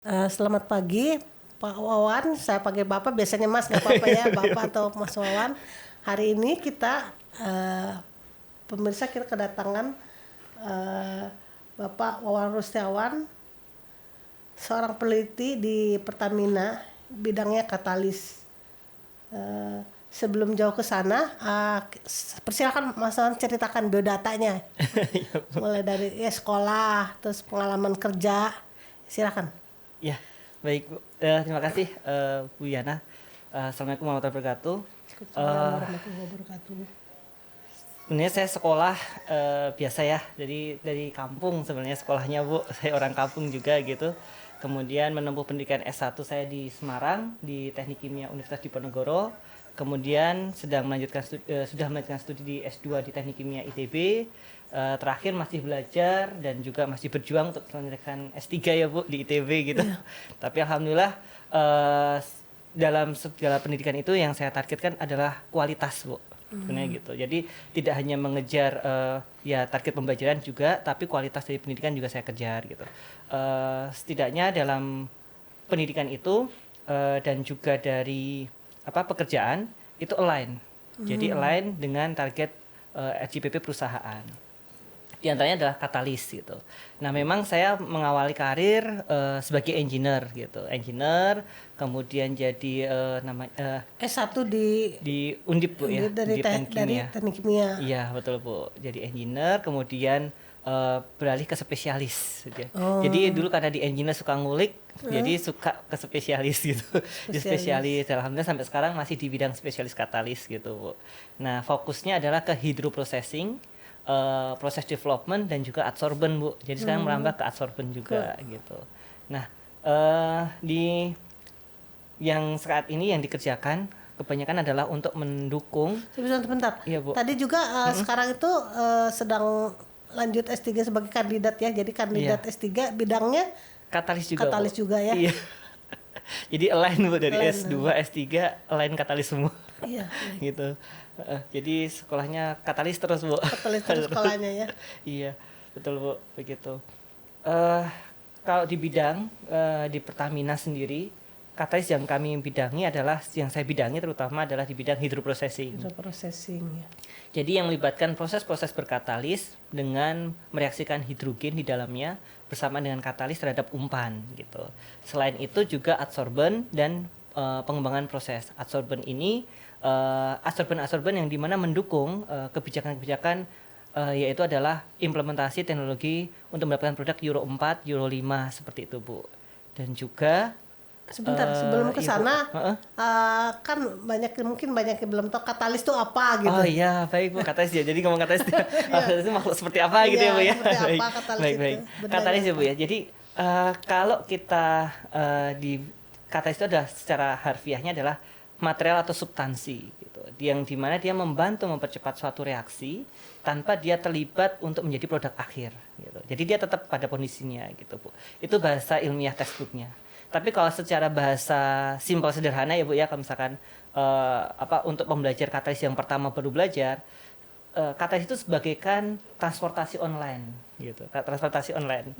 Selamat pagi, Pak Wawan. Saya panggil Bapak, biasanya Mas, nggak apa-apa ya, Bapak atau Mas Wawan. Hari ini pemirsa kita kedatangan eh, Bapak Wawan Rustiawan, seorang peneliti di Pertamina, bidangnya katalis. Sebelum jauh ke sana, persilakan Mas Wawan ceritakan biodatanya, mulai dari sekolah, terus pengalaman kerja, silakan. Ya, baik Bu. Terima kasih Bu Yana. Assalamualaikum warahmatullahi wabarakatuh. Waalaikumsalam warahmatullahi wabarakatuh. Sebenarnya saya sekolah biasa ya, jadi dari kampung sebenarnya sekolahnya Bu. Saya orang kampung juga gitu. Kemudian menempuh pendidikan S1 saya di Semarang di Teknik Kimia Universitas Diponegoro. Kemudian sudah melanjutkan studi di S2 di Teknik Kimia ITB. Terakhir masih belajar dan juga masih berjuang untuk melanjutkan S3 ya Bu di ITB gitu. Tapi alhamdulillah dalam segala pendidikan itu yang saya targetkan adalah kualitas Bu. Sebenarnya gitu. Jadi tidak hanya mengejar ya target pembelajaran juga, tapi kualitas dari pendidikan juga saya kejar gitu. Setidaknya dalam pendidikan itu dan juga dari pekerjaan itu align. Jadi align dengan target RGPP perusahaan. Di antaranya adalah katalis gitu. Nah, memang saya mengawali karir sebagai engineer gitu. Engineer, kemudian jadi S1 di Undip Bu ya, dari di Teknik Kimia. teknik kimia. Iya, betul Bu. Jadi engineer, kemudian beralih ke spesialis gitu ya. Oh. Jadi dulu karena di engineer suka ngulik, jadi suka ke spesialis gitu. Di spesialis. Alhamdulillah sampai sekarang masih di bidang spesialis katalis gitu Bu. Nah, fokusnya adalah ke hydroprocessing, proses development dan juga adsorbent Bu. Jadi sekarang merambah ke adsorbent juga gitu. Nah, di yang saat ini yang dikerjakan kebanyakan adalah untuk mendukung. Sebentar. Iya Bu. Tadi juga sekarang itu sedang lanjut S3 sebagai kandidat ya. Jadi kandidat S3 bidangnya Katalis juga katalis Bu. juga ya. Iya. Jadi align Bu dari Align. S2, S3 align katalis semua. Iya. Gitu. Jadi sekolahnya katalis terus Bu. Katalis terus sekolahnya ya. Iya, betul Bu, begitu. Kalau di bidang di Pertamina sendiri, katalis yang saya bidangi terutama adalah di bidang hydroprocessing. Hydroprocessing ya. Jadi yang melibatkan proses-proses berkatalis dengan mereaksikan hidrogen di dalamnya bersama dengan katalis terhadap umpan gitu. Selain itu juga adsorben dan pengembangan proses. Adsorben ini adsorben yang dimana mendukung kebijakan-kebijakan yaitu adalah implementasi teknologi untuk mendapatkan produk Euro 4, Euro 5 seperti itu Bu. Dan juga Sebentar, sebelum ke sana, kan mungkin banyak yang belum tahu katalis itu apa gitu. Oh iya, baik Bu, katalis ya. Jadi ngomong katalis itu makhluk seperti apa gitu ya Bu ya. Seperti apa katalis baik, itu? baik. Katalis ya Bu ya. Jadi kalau kita di katalis itu adalah secara harfiahnya adalah material atau substansi gitu. Yang dimana dia membantu mempercepat suatu reaksi tanpa dia terlibat untuk menjadi produk akhir gitu. Jadi dia tetap pada kondisinya gitu Bu. Itu bahasa ilmiah textbooknya. Tapi kalau secara bahasa simpel sederhana ya Bu ya, kalau misalkan untuk pembelajar katalis yang pertama baru belajar, katalis itu sebagaikan transportasi online gitu. Transportasi online.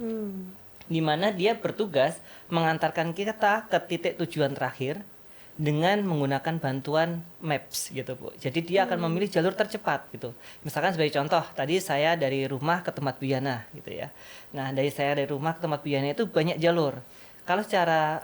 Di mana dia bertugas mengantarkan kita ke titik tujuan terakhir dengan menggunakan bantuan maps gitu Bu. Jadi dia akan memilih jalur tercepat gitu. Misalkan sebagai contoh, tadi saya dari rumah ke tempat Bu Yana gitu ya. Nah, dari rumah ke tempat Bu Yana itu banyak jalur. Kalau secara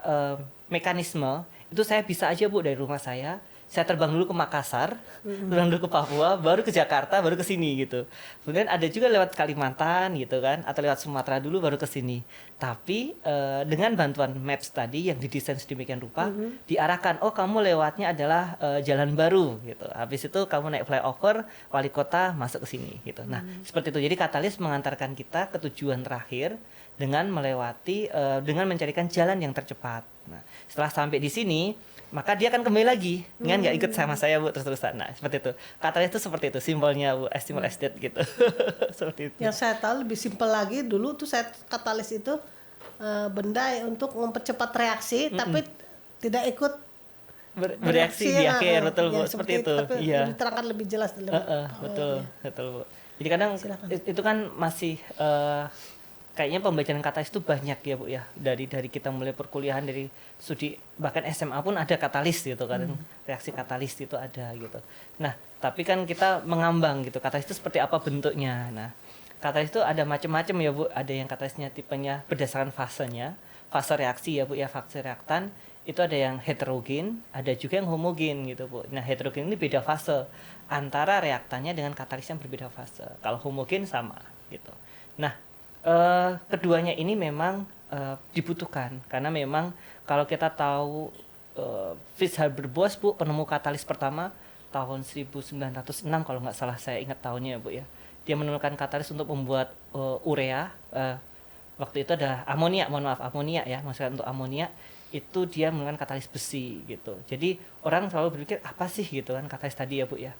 mekanisme itu saya bisa aja Bu dari rumah saya terbang dulu ke Makassar, terbang dulu ke Papua, baru ke Jakarta, baru ke sini gitu. Kemudian ada juga lewat Kalimantan gitu kan, atau lewat Sumatera dulu baru ke sini. Tapi dengan bantuan maps tadi yang didesain sedemikian rupa, diarahkan, oh kamu lewatnya adalah jalan baru gitu. Habis itu kamu naik flyover, wali kota masuk ke sini gitu. Nah, seperti itu. Jadi katalis mengantarkan kita ke tujuan terakhir dengan dengan mencarikan jalan yang tercepat. Nah, setelah sampai di sini, maka dia akan kembali lagi dengan nggak ikut sama saya Bu terus-terusan. Nah, seperti itu. Katalis itu seperti itu simbolnya Bu, estimate as that gitu. Seperti itu. Yang saya tahu lebih simpel lagi, dulu tuh katalis itu benda untuk mempercepat reaksi tapi tidak ikut bereaksi di akhir, betul Bu, seperti itu. Tapi Iya. diterangkan lebih jelas dalam. Betul, betul Bu. Jadi kadang itu kan masih kayaknya pembelajaran katalis itu banyak ya Bu ya, dari kita mulai perkuliahan, dari studi bahkan SMA pun ada katalis gitu kan, reaksi katalis itu ada gitu. Nah tapi kan kita mengambang gitu, katalis itu seperti apa bentuknya. Nah katalis itu ada macam-macam ya Bu, ada yang katalisnya tipenya berdasarkan fasenya, fase reaksi ya Bu ya, fase reaktan itu ada yang heterogen, ada juga yang homogen gitu Bu. Nah heterogen ini beda fase antara reaktannya dengan katalis yang berbeda fase. Kalau homogen sama gitu. Nah keduanya ini memang dibutuhkan, karena memang kalau kita tahu Fritz Haber-Bosch Bu, penemu katalis pertama tahun 1906 kalau nggak salah, saya ingat tahunnya ya Bu ya. Dia menemukan katalis untuk membuat urea. Waktu itu ada amonia, amonia ya, maksudnya untuk amonia itu dia menggunakan katalis besi gitu. Jadi orang selalu berpikir apa sih gitu kan katalis tadi ya Bu ya.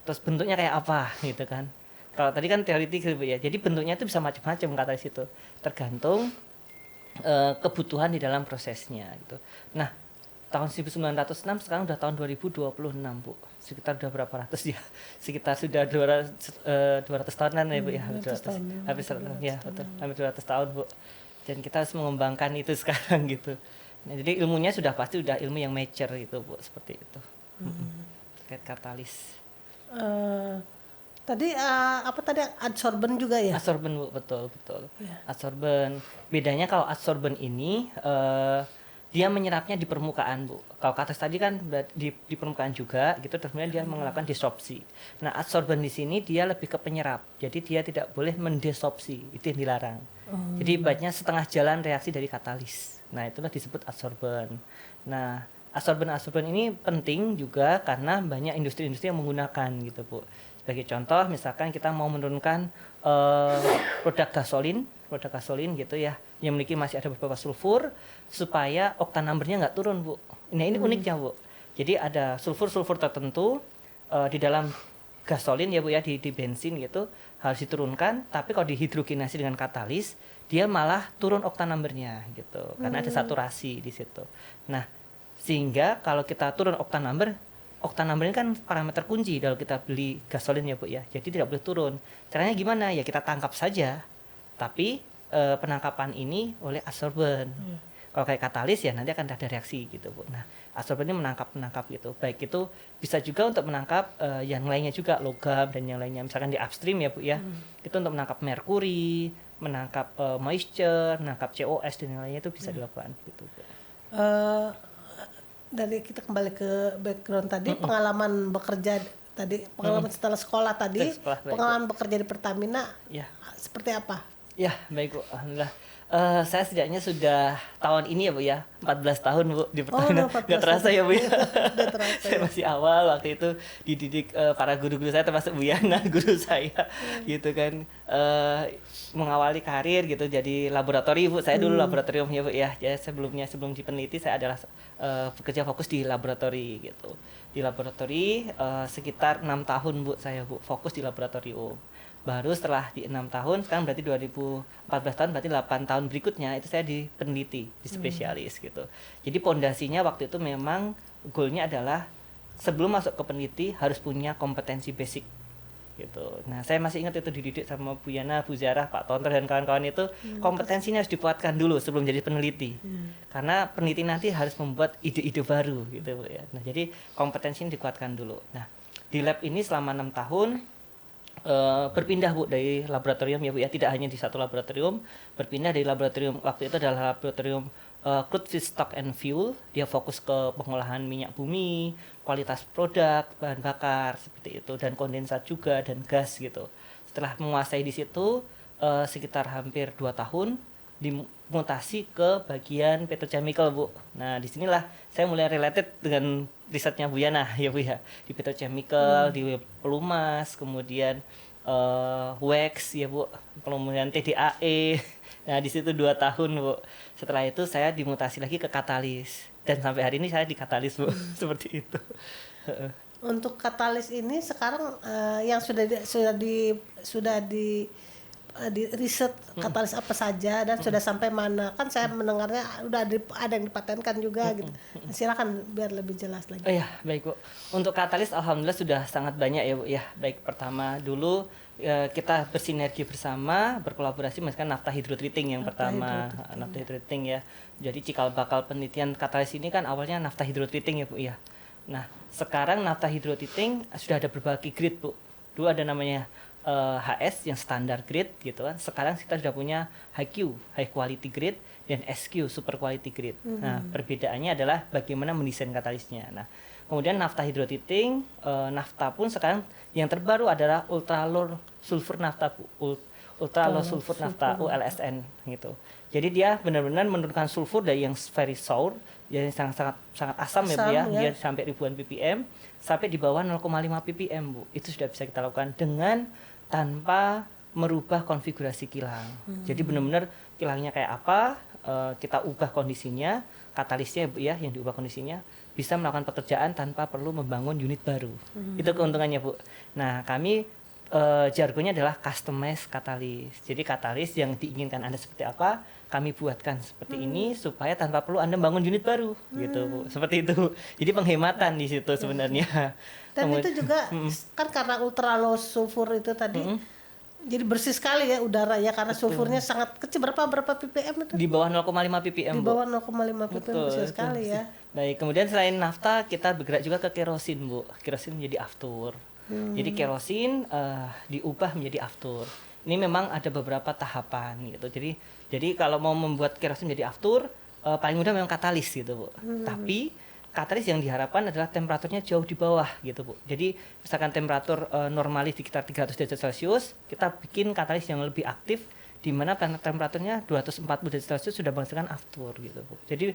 Terus bentuknya kayak apa gitu kan. Kalau tadi kan teoritik gitu ya. Jadi bentuknya itu bisa macam-macam katalis itu. Tergantung kebutuhan di dalam prosesnya gitu. Nah, tahun 1906 sekarang udah tahun 2026 Bu. Sekitar udah berapa ratus ya? Sekitar sudah 200 tahunan ya Bu ya. 200 hampir 100 ya, betul. Hampir 200 tahun Bu. Dan kita harus mengembangkan itu sekarang gitu. Nah, jadi ilmunya sudah pasti udah ilmu yang mature gitu Bu, seperti itu. Terkait katalis. Tadi apa tadi, adsorben juga ya? Adsorben Bu, betul. Ya. Adsorben. Bedanya kalau adsorben ini dia menyerapnya di permukaan Bu. Kalau katalis tadi kan di permukaan juga gitu, terus kemudian dia melakukan disopsi. Nah, adsorben di sini dia lebih ke penyerap. Jadi dia tidak boleh mendesopsi, itu yang dilarang. Jadi ibaratnya setengah jalan reaksi dari katalis. Nah, itulah disebut adsorben. Nah, adsorben ini penting juga karena banyak industri-industri yang menggunakan gitu Bu. Sebagai contoh, misalkan kita mau menurunkan produk gasolin gitu ya, yang memiliki masih ada beberapa sulfur, supaya oktan numbernya nggak turun Bu. Nah ini uniknya Bu. Jadi ada sulfur tertentu di dalam gasolin ya Bu ya, di bensin gitu harus diturunkan, tapi kalau dihidrogenasi dengan katalis dia malah turun oktan numbernya gitu, karena ada saturasi di situ. Nah sehingga kalau kita turun oktan number ini kan parameter kunci kalau kita beli gasolin ya Bu ya. Jadi tidak boleh turun. Caranya gimana? Ya kita tangkap saja. Tapi penangkapan ini oleh adsorben. Kalau kayak katalis ya nanti akan ada reaksi gitu Bu. Nah, adsorben ini menangkap gitu. Baik itu bisa juga untuk menangkap yang lainnya juga, logam dan yang lainnya. Misalkan di upstream ya Bu ya. Itu untuk menangkap merkuri, menangkap moisture, menangkap COS dan yang lainnya itu bisa dilakukan gitu Bu. Dari kita kembali ke background tadi, pengalaman bekerja tadi, pengalaman setelah sekolah tadi, pengalaman bekerja di Pertamina, ya. Seperti apa? Ya, baik Bu. Alhamdulillah. Saya setidaknya sudah tahun ini ya Bu ya, 14 tahun Bu di Pertamina. Nggak terasa ya Bu ya. Saya masih awal waktu itu dididik para guru-guru saya, termasuk Bu Yana, guru saya gitu kan. Mengawali karir gitu jadi laboratori Bu. Saya dulu laboratorium ya Bu ya. Jadi sebelum di peneliti saya adalah bekerja fokus di laboratori gitu. Di laboratori sekitar 6 tahun Bu saya Bu, fokus di laboratorium. Baru setelah di 6 tahun, sekarang berarti 2014 tahun, berarti 8 tahun berikutnya itu saya di peneliti, di spesialis gitu. Jadi pondasinya waktu itu memang goalnya adalah sebelum masuk ke peneliti harus punya kompetensi basic gitu. Nah saya masih ingat itu dididik sama Bu Yana, Bu Zarah, Pak Tontor dan kawan-kawan itu, kompetensinya harus dikuatkan dulu sebelum jadi peneliti. Karena peneliti nanti harus membuat ide-ide baru gitu Bu ya. Nah jadi kompetensinya dikuatkan dulu. Nah di lab ini selama 6 tahun berpindah Bu dari laboratorium ya Bu ya, tidak hanya di satu laboratorium, berpindah dari laboratorium waktu itu adalah laboratorium crude feedstock and fuel. Dia fokus ke pengolahan minyak bumi, kualitas produk, bahan bakar seperti itu, dan kondensat juga dan gas gitu. Setelah menguasai di situ sekitar hampir 2 tahun, dimutasi ke bagian petrochemical Bu. Nah disinilah saya mulai related dengan risetnya Bu Yana ya Bu ya, di petrochemical, di pelumas, kemudian wax ya Bu, kemudian TDAE. Nah di situ 2 tahun Bu. Setelah itu saya dimutasi lagi ke katalis dan sampai hari ini saya di katalis Bu. Seperti itu. Untuk katalis ini sekarang yang sudah di riset katalis apa saja dan sudah sampai mana. Kan saya mendengarnya udah ada yang dipatenkan juga gitu. Silakan biar lebih jelas lagi. Oh ya, baik Bu. Untuk katalis alhamdulillah sudah sangat banyak ya Bu ya. Baik, pertama dulu kita bersinergi bersama, berkolaborasi menghasilkan nafta hidrotreating yang pertama, nafta hidrotreating ya. Jadi cikal bakal penelitian katalis ini kan awalnya nafta hidrotreating ya Bu ya. Nah, sekarang nafta hidrotreating sudah ada berbagai grade Bu. Dulu ada namanya HS yang standar grade gitu kan. Sekarang kita sudah punya HQ, high quality grade, dan SQ, super quality grade. Nah, perbedaannya adalah bagaimana mendesain katalisnya. Nah, kemudian nafta hidrotreating, nafta pun sekarang yang terbaru adalah ultra low sulfur nafta, ultra low sulfur nafta ULSN gitu. Jadi dia benar-benar menurunkan sulfur dari yang very sour, yang sangat asam ya Bu ya, dia sampai ribuan ppm sampai di bawah 0,5 ppm Bu. Itu sudah bisa kita lakukan dengan tanpa merubah konfigurasi kilang. Jadi benar-benar kilangnya kayak apa, kita ubah kondisinya, katalisnya ya yang diubah kondisinya, bisa melakukan pekerjaan tanpa perlu membangun unit baru. Itu keuntungannya Bu. Nah, kami jargonnya adalah customized katalis. Jadi katalis yang diinginkan Anda seperti apa, kami buatkan seperti ini supaya tanpa perlu Anda bangun unit baru gitu Bu. Seperti itu. Jadi penghematan di situ sebenarnya. Dan itu juga kan karena ultra low sulfur itu tadi jadi bersih sekali ya udara ya karena sulfurnya sangat kecil, berapa ppm itu? Di bawah 0,5 ppm. Di bawah 0,5 ppm bersih sekali ya. Baik, kemudian selain nafta kita bergerak juga ke kerosin Bu. Kerosin menjadi aftur. Jadi kerosin diubah menjadi aftur. Ini memang ada beberapa tahapan gitu. Jadi kalau mau membuat kerosin menjadi aftur paling mudah memang katalis gitu Bu. Tapi katalis yang diharapkan adalah temperaturnya jauh di bawah gitu Bu. Jadi misalkan temperatur normalis di sekitar 300 derajat Celcius, kita bikin katalis yang lebih aktif di mana temperaturnya 240 derajat Celcius sudah menghasilkan aftur gitu Bu. Jadi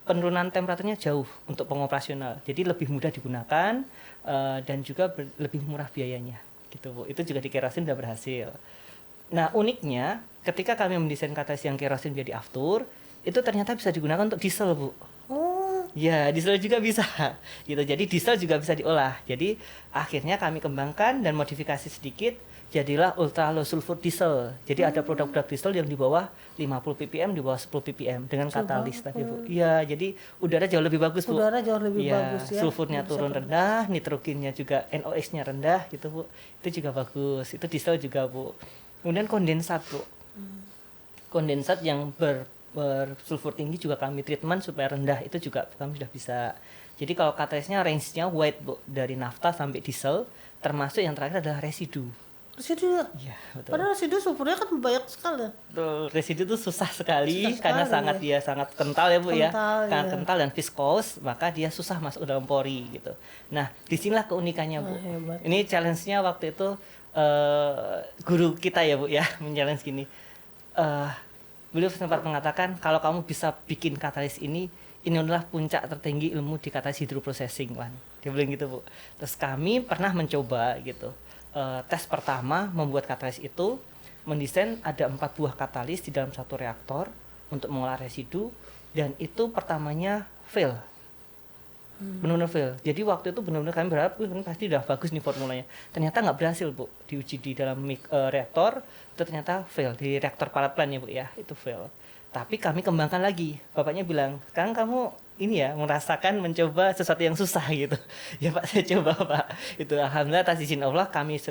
penurunan temperaturnya jauh untuk pengoperasional. Jadi lebih mudah digunakan dan juga lebih murah biayanya gitu Bu. Itu juga di kerosin sudah berhasil. Nah, uniknya ketika kami mendesain katalis yang kerosin menjadi aftur, itu ternyata bisa digunakan untuk diesel Bu. Ya, diesel juga bisa gitu. Jadi diesel juga bisa diolah. Jadi akhirnya kami kembangkan dan modifikasi sedikit, jadilah ultra low sulfur diesel. Jadi ada produk-produk diesel yang di bawah 50 ppm, di bawah 10 ppm dengan katalis tadi Bu. Iya, jadi udara jauh lebih bagus Bu. Udara jauh lebih bagus ya. Sulfurnya turun rendah, nitrogennya juga NOx-nya rendah gitu Bu. Itu juga bagus. Itu diesel juga Bu. Kemudian kondensat Bu. Kondensat yang bersulfur tinggi juga kami treatment supaya rendah, itu juga kami sudah bisa. Jadi kalau katalisnya range-nya wide Bu, dari nafta sampai diesel, termasuk yang terakhir adalah residu. Residu? Iya, betul. Padahal residu sulfurnya kan banyak sekali. Betul, residu itu susah sekali karena sangat kental ya Bu ya. Karena kental dan viskos, maka dia susah masuk ke dalam pori gitu. Nah, disinilah keunikannya Bu. Ini challenge-nya waktu itu guru kita ya Bu ya, men-challenge gini. Beliau sempat mengatakan kalau kamu bisa bikin katalis ini adalah puncak tertinggi ilmu di katalis hydroprocessing Wan. Dia bilang gitu Bu. Terus kami pernah mencoba gitu. Tes pertama membuat katalis itu, mendesain ada 4 buah katalis di dalam satu reaktor untuk mengolah residu, dan itu pertamanya fail. Benar-benar fail. Jadi waktu itu benar-benar kami berharap pasti udah bagus nih formulanya. Ternyata nggak berhasil Bu. Diuji di dalam reaktor itu ternyata fail. Di reaktor pilot plant ya Bu ya, itu fail. Tapi kami kembangkan lagi. Bapaknya bilang, sekarang kamu ini ya merasakan mencoba sesuatu yang susah gitu. Ya Pak, saya coba Pak. Itu alhamdulillah atas izin Allah kami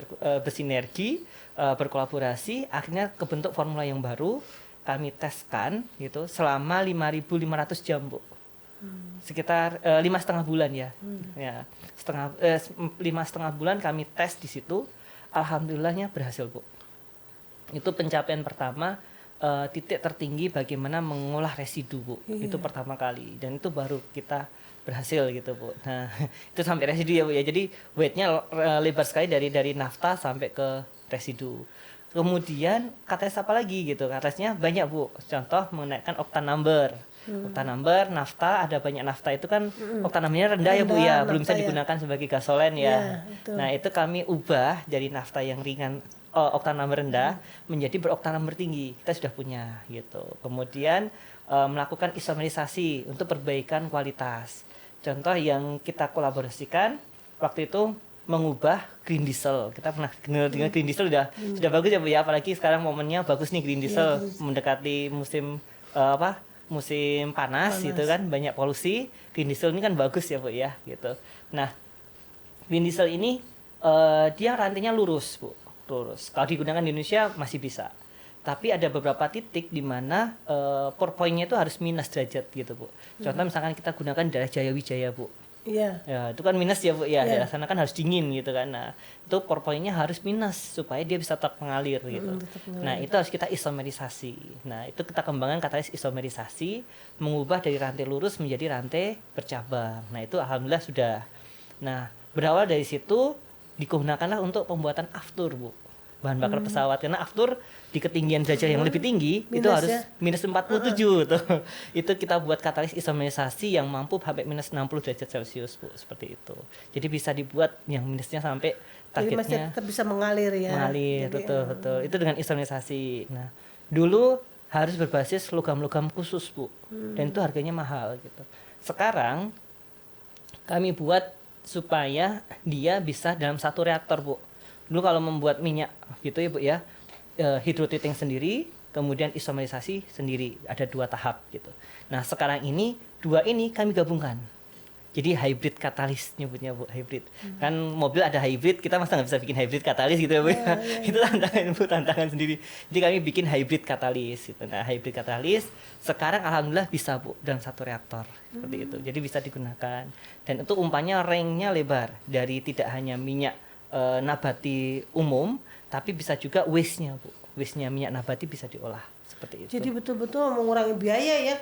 bersinergi, berkolaborasi, akhirnya kebentuk formula yang baru. Kami teskan gitu selama 5.500 jam Bu. Sekitar 5,5 bulan ya. Ya, 5,5 bulan kami tes di situ. Alhamdulillahnya berhasil Bu. Itu pencapaian pertama, titik tertinggi bagaimana mengolah residu Bu. Itu pertama kali, dan itu baru kita berhasil gitu Bu. Nah, itu sampai residu ya Bu ya. Jadi weightnya lebar sekali dari nafta sampai ke residu. Kemudian katalis apa lagi gitu? Katalisnya banyak Bu. Contoh menaikkan octane number. Octane number, nafta, ada banyak nafta itu kan octane numbernya rendah ya Bu ya, belum bisa digunakan sebagai gasolen ya. Nah, itu kami ubah dari nafta yang ringan octane number rendah menjadi beroctane number tinggi. Kita sudah punya gitu. Kemudian melakukan isomerisasi untuk perbaikan kualitas. Contoh yang kita kolaborasikan waktu itu mengubah green diesel. Kita pernah dengar green diesel sudah bagus ya Bu ya, apalagi sekarang momennya bagus nih green diesel mendekati musim musim panas gitu kan, banyak polusi. Green diesel ini kan bagus ya Bu ya gitu. Nah, green diesel ini dia rantainya lurus Bu, lurus. Kalau digunakan di Indonesia masih bisa. Tapi ada beberapa titik di mana pour point-nya itu harus minus derajat gitu Bu. Contoh misalkan kita gunakan di daerah Jaya Wijaya Bu. Iya. Ya, itu kan minus ya Bu ya. Daerah sana kan harus dingin gitu kan. Nah, itu pour point-nya harus minus supaya dia bisa tetap mengalir gitu. Nah, itu harus kita isomerisasi. Nah, itu kita kembangkan katalis isomerisasi, mengubah dari rantai lurus menjadi rantai bercabang. Nah, itu alhamdulillah sudah. Nah, berawal dari situ digunakanlah untuk pembuatan aftur Bu. Bahan bakar pesawat, karena aftur di ketinggian derajat yang lebih tinggi Minus itu harus ya? minus 47 tuh. Itu kita buat katalis isomerisasi yang mampu sampai minus 60 derajat Celcius Bu, seperti itu. Jadi bisa dibuat yang minusnya sampai Jadi masih targetnya tetap bisa mengalir ya. mengalir. Jadi, Betul. Itu dengan isomerisasi. Nah, dulu harus berbasis logam-logam khusus Bu, dan itu harganya mahal gitu. Sekarang kami buat supaya dia bisa dalam satu reaktor Bu. Dulu kalau membuat minyak gitu ya Bu ya, hydrotreating sendiri, kemudian isomerisasi sendiri, ada 2 tahap gitu. Nah, sekarang ini 2 ini kami gabungkan. Jadi hybrid katalis nyebutnya Bu, hybrid. Kan mobil ada hybrid, kita masa nggak bisa bikin hybrid katalis gitu ya Bu. Itu tantangan Bu, tantangan sendiri. Jadi kami bikin hybrid katalis gitu. Nah, hybrid katalis sekarang alhamdulillah bisa Bu dalam satu reaktor seperti itu. Jadi bisa digunakan. Dan itu umpannya ringnya lebar dari tidak hanya minyak nabati umum, tapi bisa juga waste-nya Bu. Waste-nya minyak nabati bisa diolah seperti itu. Jadi betul-betul mengurangi biaya ya.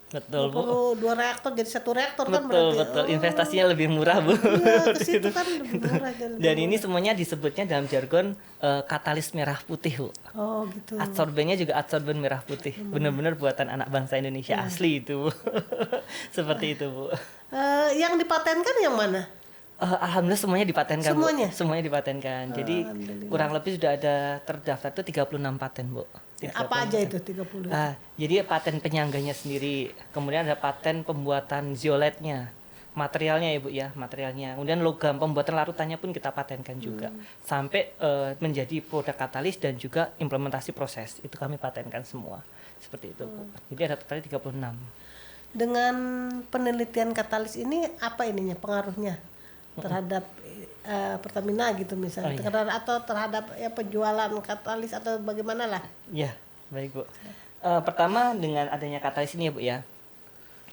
Betul Nggak Bu. perlu 2 reaktor jadi 1 reaktor kan berarti. Betul. Investasinya lebih murah Bu. Iya, ke situ kan lebih murah Dan ini semuanya disebutnya dalam jargon katalis merah putih Bu. Oh gitu. Adsorbennya juga adsorben merah putih. Benar-benar buatan anak bangsa Indonesia asli itu Bu. Seperti itu Bu. Yang dipatenkan yang mana? Alhamdulillah semuanya dipatenkan Semuanya? Bu. Semuanya dipatenkan. Jadi kurang lebih sudah ada terdaftar itu 36 paten Bu. Apa aja itu 30? Jadi paten penyangganya sendiri, kemudian ada paten pembuatan zeoletnya, materialnya ya Bu ya, materialnya. Kemudian logam pembuatan larutannya pun kita patenkan juga. Sampai menjadi produk katalis dan juga implementasi proses. Itu kami patenkan semua. Seperti itu Bu. Jadi ada totalnya 36. Dengan penelitian katalis ini apa ininya pengaruhnya terhadap Pertamina gitu misalnya, atau terhadap ya penjualan katalis atau bagaimana lah? Ya, baik Bu. Pertama dengan adanya katalis ini ya Bu ya,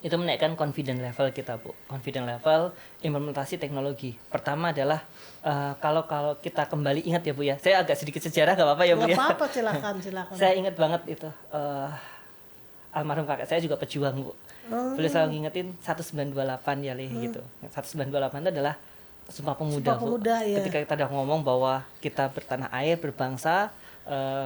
itu menaikkan confidence level kita Bu. Confidence level implementasi teknologi. Pertama adalah kalau kita kembali ingat ya Bu ya, saya agak sedikit sejarah gak apa-apa ya Bu ya. Gak apa-apa, silakan. Saya ingat banget itu almarhum kakak saya juga pejuang Bu. Beliau selalu ngingetin 1928 ya Leh gitu. 1928 itu adalah Sumpah Pemuda Bu. Ya. Ketika kita udah ngomong bahwa kita bertanah air, berbangsa,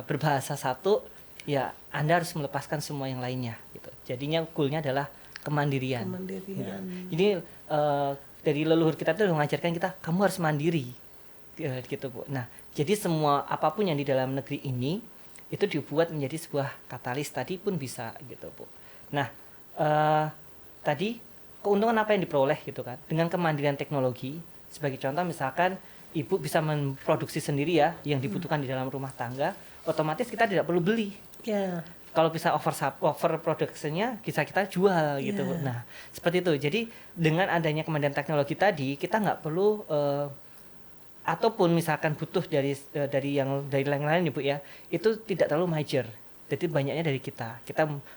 berbahasa satu, ya Anda harus melepaskan semua yang lainnya gitu. Jadinya goalnya adalah kemandirian. Ya. Jadi dari leluhur kita tuh mengajarkan kita, kamu harus mandiri gitu Bu. Nah, jadi semua apapun yang di dalam negeri ini itu dibuat menjadi sebuah katalis tadi pun bisa gitu Bu. Nah, tadi keuntungan apa yang diperoleh gitu kan dengan kemandirian teknologi. Sebagai contoh misalkan ibu bisa memproduksi sendiri ya yang dibutuhkan di dalam rumah tangga, otomatis kita tidak perlu beli. Kalau bisa over produksinya bisa kita jual gitu. Nah seperti itu. Jadi dengan adanya kemandirian teknologi tadi kita nggak perlu ataupun misalkan butuh dari yang lain-lain ibu ya, itu tidak terlalu major. Jadi banyaknya dari kita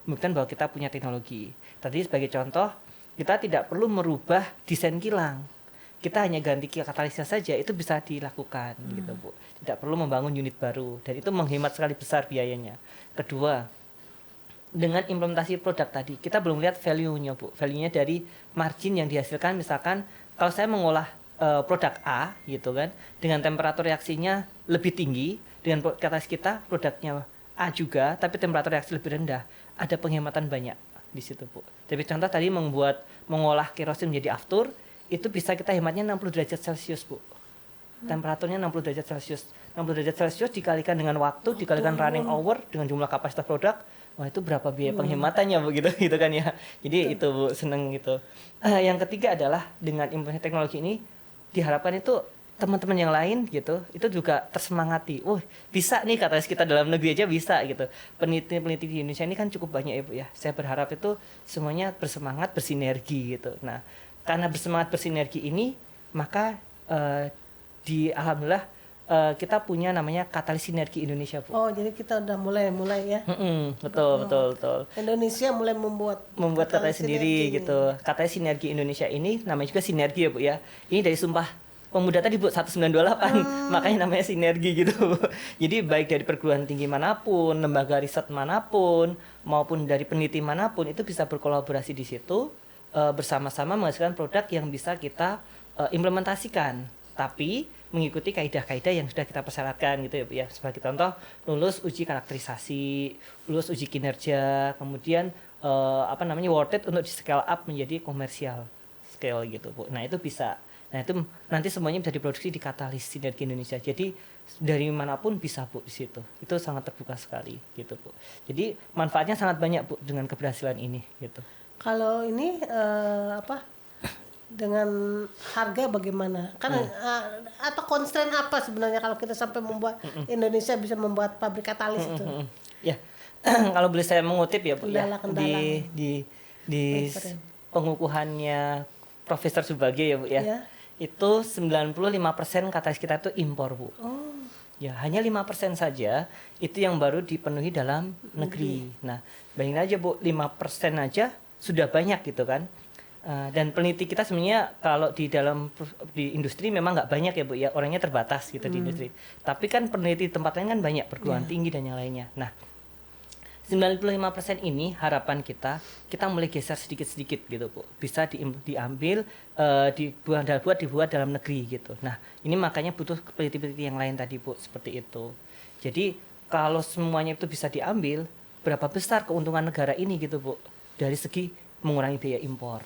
membuktikan bahwa kita punya teknologi. Tadi sebagai contoh kita tidak perlu merubah desain kilang. Kita hanya ganti katalisnya saja, itu bisa dilakukan gitu Bu. Tidak perlu membangun unit baru dan itu menghemat sekali besar biayanya. Kedua, dengan implementasi produk tadi, kita belum lihat value-nya Bu. Value-nya dari margin yang dihasilkan, misalkan kalau saya mengolah produk A gitu kan, dengan temperatur reaksinya lebih tinggi, dengan katalis kita produknya A juga, tapi temperatur reaksi lebih rendah, ada penghematan banyak di situ Bu. Tapi contoh tadi mengolah kerosin menjadi aftur, itu bisa kita hematnya 60 derajat Celcius Bu. Temperaturnya 60 derajat Celcius. 60 derajat Celcius dikalikan dengan waktu, dikalikan running hour dengan jumlah kapasitas produk, wah itu berapa biaya penghematannya Bu gitu kan ya. Jadi itu Bu, seneng gitu. Yang ketiga adalah dengan implementasi teknologi ini diharapkan itu teman-teman yang lain gitu itu juga tersemangati. Oh, bisa nih katalis kita dalam negeri aja bisa gitu. Peneliti-peneliti di Indonesia ini kan cukup banyak ya Bu ya. Saya berharap itu semuanya bersemangat bersinergi gitu. Nah, karena bersemangat bersinergi ini maka alhamdulillah kita punya namanya Katalis Sinergi Indonesia Bu. Oh, jadi kita udah mulai ya. Betul. Indonesia mulai membuat Katalis sendiri gitu. Katalis Sinergi Indonesia ini namanya juga sinergi ya Bu ya. Ini dari Sumpah Pemuda tadi Bu 1928, makanya namanya sinergi gitu. Jadi baik dari perguruan tinggi manapun, lembaga riset manapun, maupun dari peneliti manapun itu bisa berkolaborasi di situ bersama-sama menghasilkan produk yang bisa kita implementasikan. Tapi mengikuti kaidah-kaidah yang sudah kita persyaratkan gitu ya Bu ya. Sebagai contoh lulus uji karakterisasi, lulus uji kinerja, kemudian worth it untuk di scale up menjadi komersial scale gitu Bu. Nah itu bisa. Nah itu nanti semuanya bisa diproduksi di Katalis Sinergi Indonesia. Jadi dari manapun bisa Bu di situ. Itu sangat terbuka sekali gitu Bu. Jadi manfaatnya sangat banyak Bu dengan keberhasilan ini gitu. Kalau ini dengan harga bagaimana? Kan atau constraint apa sebenarnya kalau kita sampai membuat Indonesia bisa membuat pabrik katalis itu? Ya. Kalau boleh saya mengutip ya Bu ya. Di pengukuhannya Profesor Subagio ya Bu ya. Itu 95% katalis kita itu impor Bu. Oh. Ya, hanya 5% saja itu yang baru dipenuhi dalam negeri. Nah, bayangin aja Bu, 5% aja sudah banyak gitu kan. Dan peneliti kita sebenarnya kalau di industri memang nggak banyak ya Bu ya, orangnya terbatas gitu di industri. Tapi kan peneliti di tempat lain kan banyak, perguruan tinggi dan yang lainnya. Nah, 95% ini harapan kita mulai geser sedikit-sedikit gitu Bu. Bisa diambil dibuat dalam negeri gitu. Nah, ini makanya butuh peneliti-peneliti yang lain tadi Bu, seperti itu. Jadi kalau semuanya itu bisa diambil, berapa besar keuntungan negara ini gitu Bu, dari segi mengurangi biaya impor.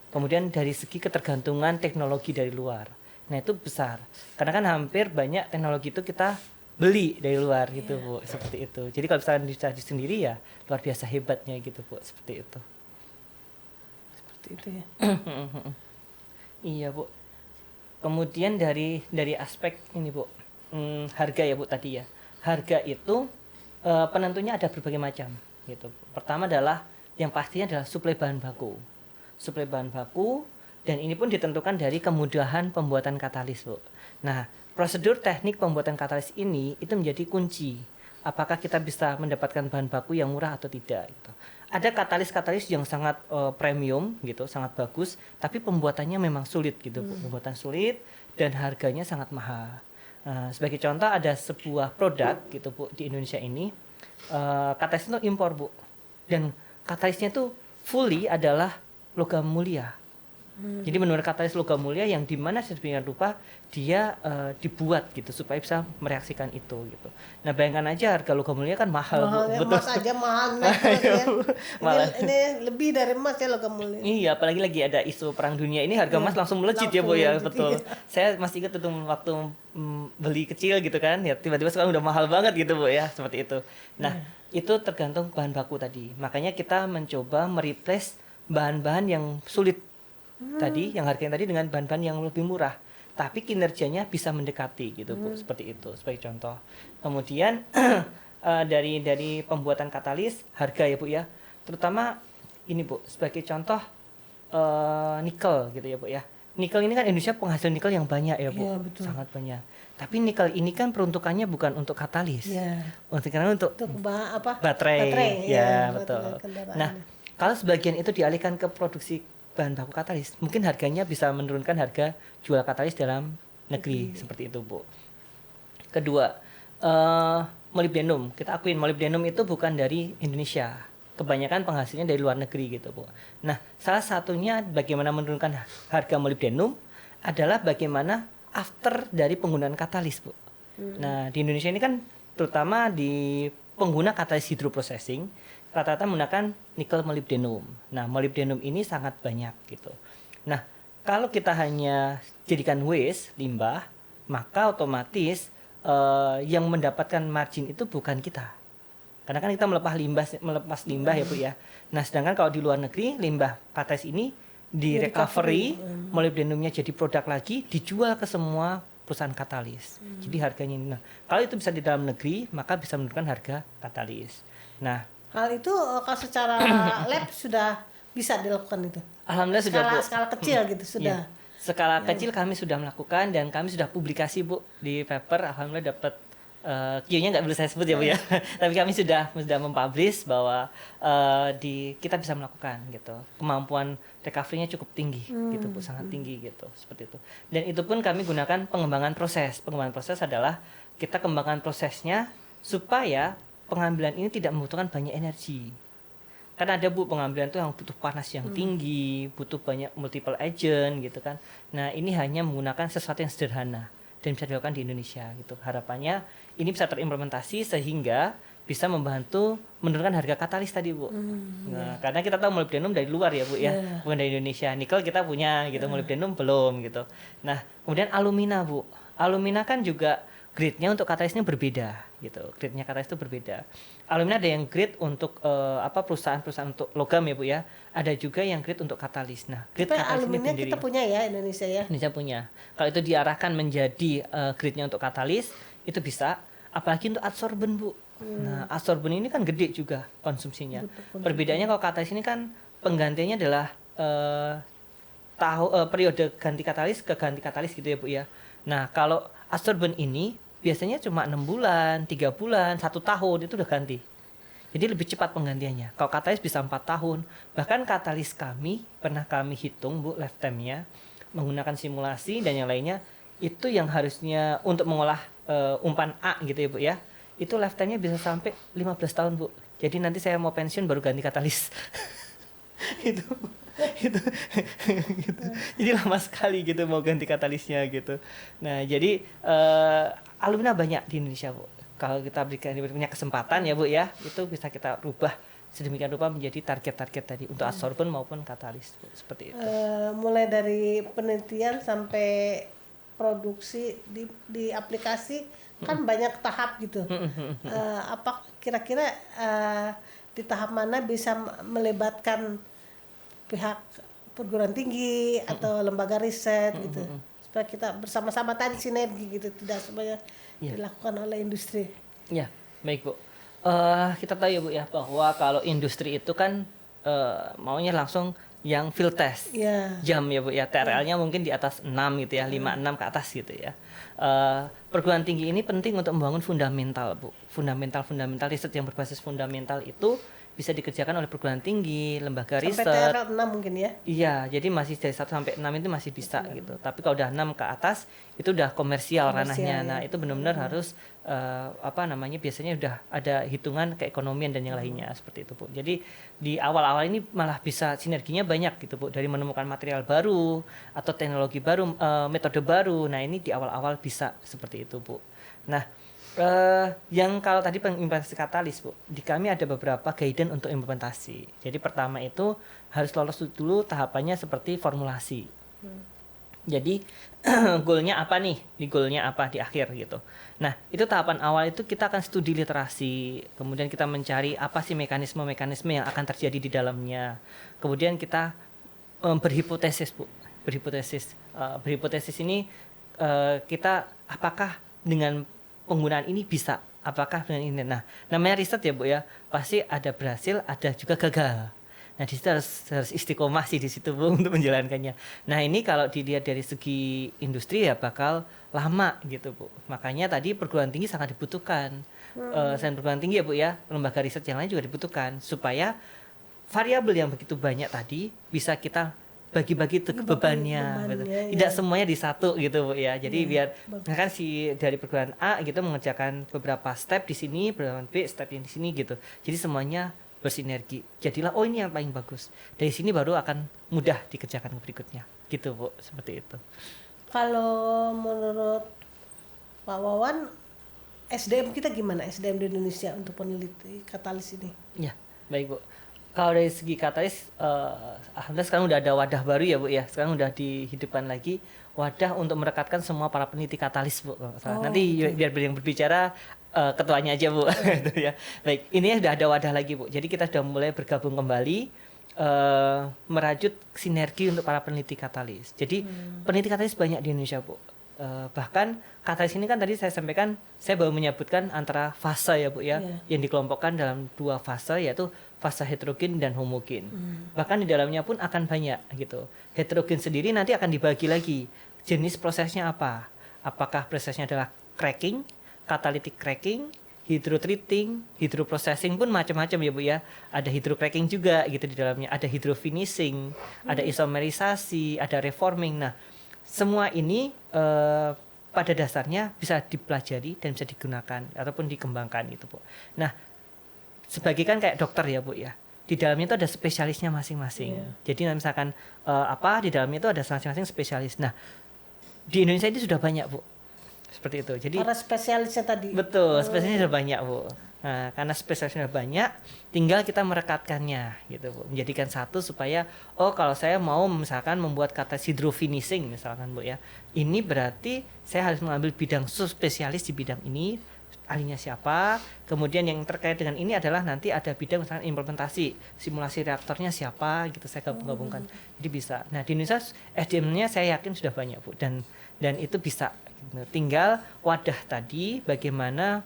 Kemudian dari segi ketergantungan teknologi dari luar. Nah, itu besar. Karena kan hampir banyak teknologi itu kita beli dari luar gitu Bu, seperti itu. Jadi kalau misalnya di sendiri ya luar biasa hebatnya gitu Bu, seperti itu. Seperti itu ya. Iya Bu. Kemudian dari aspek ini Bu, harga ya Bu tadi ya. Harga itu penentunya ada berbagai macam gitu. Pertama adalah yang pastinya adalah suplai bahan baku. Suplai bahan baku dan ini pun ditentukan dari kemudahan pembuatan katalis Bu. Nah, prosedur teknik pembuatan katalis ini itu menjadi kunci. Apakah kita bisa mendapatkan bahan baku yang murah atau tidak gitu. Ada katalis yang sangat premium gitu, sangat bagus, tapi pembuatannya memang sulit gitu Bu. Pembuatan sulit dan harganya sangat mahal. Sebagai contoh ada sebuah produk gitu Bu di Indonesia ini, katalis itu impor Bu. Dan katalisnya itu fully adalah logam mulia. Jadi menurut katalis logam mulia yang dimana sedemikian rupa dia dibuat gitu supaya bisa mereaksikan itu gitu. Nah bayangkan aja harga logam mulia kan mahal Bu. Ya, emas aja mahal ini lebih dari emas ya logam mulia. Iya, apalagi lagi ada isu perang dunia ini harga emas langsung melejit ya Bu ya, betul. Saya masih ingat itu waktu beli kecil gitu kan, ya tiba-tiba sekarang udah mahal banget gitu Bu ya, seperti itu. Nah, itu tergantung bahan baku tadi. Makanya kita mencoba mereplace bahan-bahan yang sulit tadi, yang harganya tadi dengan bahan-bahan yang lebih murah, tapi kinerjanya bisa mendekati gitu Bu, seperti itu sebagai contoh. Kemudian dari pembuatan katalis harga ya Bu ya, terutama ini Bu sebagai contoh nikel gitu ya Bu ya. Nikel ini kan Indonesia penghasil nikel yang banyak ya Bu, ya, betul. Sangat banyak. Tapi nikel ini kan peruntukannya bukan untuk katalis, untuk baterai. Ya betul. Nah kalau sebagian itu dialihkan ke produksi bahan baku katalis, mungkin harganya bisa menurunkan harga jual katalis dalam negeri, seperti itu Bu. Kedua, molybdenum. Kita akuin molybdenum itu bukan dari Indonesia. Kebanyakan penghasilnya dari luar negeri gitu Bu. Nah, salah satunya bagaimana menurunkan harga molybdenum adalah bagaimana after dari penggunaan katalis Bu. Nah, di Indonesia ini kan terutama di pengguna katalis hydroprocessing rata-rata menggunakan nikel molybdenum. Nah, molybdenum ini sangat banyak gitu. Nah, kalau kita hanya jadikan waste, limbah, maka otomatis yang mendapatkan margin itu bukan kita. Karena kan kita melepas limbah ya Bu ya. Nah, sedangkan kalau di luar negeri limbah katalis ini di recovery, molybdenumnya jadi produk lagi, dijual ke semua perusahaan katalis. Jadi harganya ini. Nah, kalau itu bisa di dalam negeri, maka bisa menurunkan harga katalis. Nah, hal itu kalau secara lab sudah bisa dilakukan itu. alhamdulillah sudah, Bu. Skala kecil gitu sudah. Iya. Skala kecil kami sudah melakukan dan kami sudah publikasi, Bu, di paper. Alhamdulillah dapat Q-nya nggak perlu saya sebut ya, Bu ya. Tapi kami sudah mempublish bahwa kita bisa melakukan gitu. Kemampuan recovery-nya cukup tinggi gitu, Bu, sangat tinggi gitu, seperti itu. Dan itu pun kami gunakan pengembangan proses. Pengembangan proses adalah kita kembangkan prosesnya supaya pengambilan ini tidak membutuhkan banyak energi. Kan ada, Bu, pengambilan itu yang butuh panas yang tinggi, butuh banyak multiple agent gitu kan. Nah, ini hanya menggunakan sesuatu yang sederhana dan bisa dilakukan di Indonesia gitu. Harapannya ini bisa terimplementasi sehingga bisa membantu menurunkan harga katalis tadi, Bu. Nah, karena kita tahu molybdenum dari luar ya, Bu ya, bukan dari Indonesia. Nikel kita punya gitu, molybdenum belum gitu. Nah, kemudian alumina, Bu. Alumina kan juga grade-nya untuk katalis ini berbeda gitu. Grade-nya katalis itu berbeda. Alumina ada yang grade untuk perusahaan-perusahaan untuk logam ya, Bu ya. Ada juga yang grade untuk katalis. Nah, grade Tapi katalis ini aluminium sendiri kita punya ya Indonesia ya. Indonesia punya. Kalau itu diarahkan menjadi grade-nya untuk katalis, itu bisa. Apalagi untuk adsorben, Bu. Nah, adsorben ini kan gede juga konsumsinya. Perbedaannya kalau katalis ini kan penggantiannya adalah periode ganti katalis ke ganti katalis gitu ya, Bu ya. Nah, kalau adsorben ini biasanya cuma 6 bulan, 3 bulan, 1 tahun itu udah ganti. Jadi lebih cepat penggantiannya. Kalau katalis bisa 4 tahun. Bahkan katalis kami pernah kami hitung, Bu, lifetime-nya menggunakan simulasi dan yang lainnya, itu yang harusnya untuk mengolah umpan A gitu ya, Bu ya. Itu lifetime-nya bisa sampai 15 tahun, Bu. Jadi nanti saya mau pensiun baru ganti katalis. itu gitu. Jadi lama sekali gitu mau ganti katalisnya gitu. Nah, jadi alumina banyak di Indonesia, Bu. Kalau kita punya kesempatan ya, Bu ya, itu bisa kita rubah sedemikian rupa menjadi target-target tadi untuk adsorben maupun katalis, Bu. Seperti itu. Mulai dari penelitian sampai produksi di aplikasi kan banyak tahap gitu. Apa kira-kira di tahap mana bisa melibatkan pihak perguruan tinggi atau lembaga riset gitu, supaya kita bersama-sama tadi sinergi gitu, tidak semuanya dilakukan oleh industri. Ya, baik, Bu. Kita tahu ya, Bu ya, bahwa kalau industri itu kan maunya langsung yang field test jam ya, Bu ya. TRL-nya mungkin di atas 6 gitu ya, 5-6 ke atas gitu ya. Perguruan tinggi ini penting untuk membangun fundamental, Bu. Fundamental riset yang berbasis fundamental itu bisa dikerjakan oleh perguruan tinggi, lembaga riset. Sampai TRL 6 mungkin ya? Iya, jadi masih dari 1 sampai 6 itu masih bisa gitu. Tapi kalau udah 6 ke atas itu udah komersial ranahnya. Nah, itu benar-benar harus biasanya udah ada hitungan keekonomian dan yang lainnya seperti itu, Bu. Jadi di awal-awal ini malah bisa sinerginya banyak gitu, Bu. Dari menemukan material baru atau teknologi baru, metode baru. Nah, ini di awal-awal bisa seperti itu, Bu. Nah, yang kalau tadi pengimplementasi katalis, Bu, di kami ada beberapa guidance untuk implementasi. Jadi pertama itu harus lolos dulu tahapannya seperti formulasi. Jadi goalnya apa nih? Goalnya apa di akhir gitu. Nah, itu tahapan awal itu kita akan studi literasi. Kemudian kita mencari apa sih mekanisme-mekanisme yang akan terjadi di dalamnya. Kemudian kita berhipotesis, Bu. Berhipotesis ini kita apakah dengan penggunaan ini bisa, apakah dengan ini. Nah, namanya riset ya, Bu ya, pasti ada berhasil, ada juga gagal. Nah, di situ harus istiqomah sih di situ, Bu, untuk menjalankannya. Nah, ini kalau dilihat dari segi industri ya bakal lama gitu, Bu. Makanya tadi perguruan tinggi sangat dibutuhkan. Selain perguruan tinggi ya, Bu ya, lembaga riset yang lain juga dibutuhkan supaya variabel yang begitu banyak tadi bisa kita bagi-bagi bebannya gitu. Tidak semuanya di satu gitu, Bu ya. Jadi biar kan dari perguruan A gitu mengerjakan beberapa step di sini, perguruan B step yang di sini gitu. Jadi semuanya bersinergi. Jadilah ini yang paling bagus. Dari sini baru akan mudah dikerjakan berikutnya. Gitu, Bu, seperti itu. Kalau menurut Pak Wawan, SDM kita gimana? SDM di Indonesia untuk peneliti katalis ini? Ya, baik, Bu. Kalau dari segi katalis, alhamdulillah sekarang udah ada wadah baru ya, Bu ya. Sekarang udah dihidupkan lagi wadah untuk merekatkan semua para peneliti katalis, Bu. Nanti biar yang berbicara ketuanya aja, Bu. Gitu ya. Baik, ini sudah ada wadah lagi, Bu. Jadi kita sudah mulai bergabung kembali merajut sinergi untuk para peneliti katalis. Jadi peneliti katalis banyak di Indonesia, Bu. Bahkan katalis ini kan tadi saya sampaikan, saya baru menyebutkan antara fase ya Bu ya, yang dikelompokkan dalam 2 fase, yaitu fase heterogen dan homogen. Bahkan di dalamnya pun akan banyak gitu. Heterogen sendiri nanti akan dibagi lagi, jenis prosesnya apa. Apakah prosesnya adalah cracking, catalytic cracking, hydrotreating, hydroprocessing pun macam-macam ya Bu ya. Ada hydrocracking juga gitu di dalamnya, ada hydrofinishing, ada isomerisasi, ada reforming. Nah, semua ini pada dasarnya bisa dipelajari dan bisa digunakan ataupun dikembangkan gitu Bu. Nah, sebagai kan kayak dokter ya Bu ya. Di dalamnya itu ada spesialisnya masing-masing. Jadi misalkan di dalamnya itu ada masing-masing spesialis. Nah, di Indonesia ini sudah banyak Bu. Seperti itu. Jadi para spesialisnya tadi. Betul, spesialisnya sudah banyak Bu. Nah, karena spesialisnya sudah banyak, tinggal kita merekatkannya gitu Bu. Menjadikan satu supaya kalau saya mau misalkan membuat kata hydrofinishing misalkan Bu ya. Ini berarti saya harus mengambil bidang subspesialis di bidang ini, ahlinya siapa. Kemudian yang terkait dengan ini adalah nanti ada bidang misalkan implementasi, simulasi reaktornya siapa gitu, saya gabung-gabungkan. Jadi bisa. Nah, di Indonesia SDM-nya saya yakin sudah banyak Bu, dan itu bisa. Tinggal wadah tadi bagaimana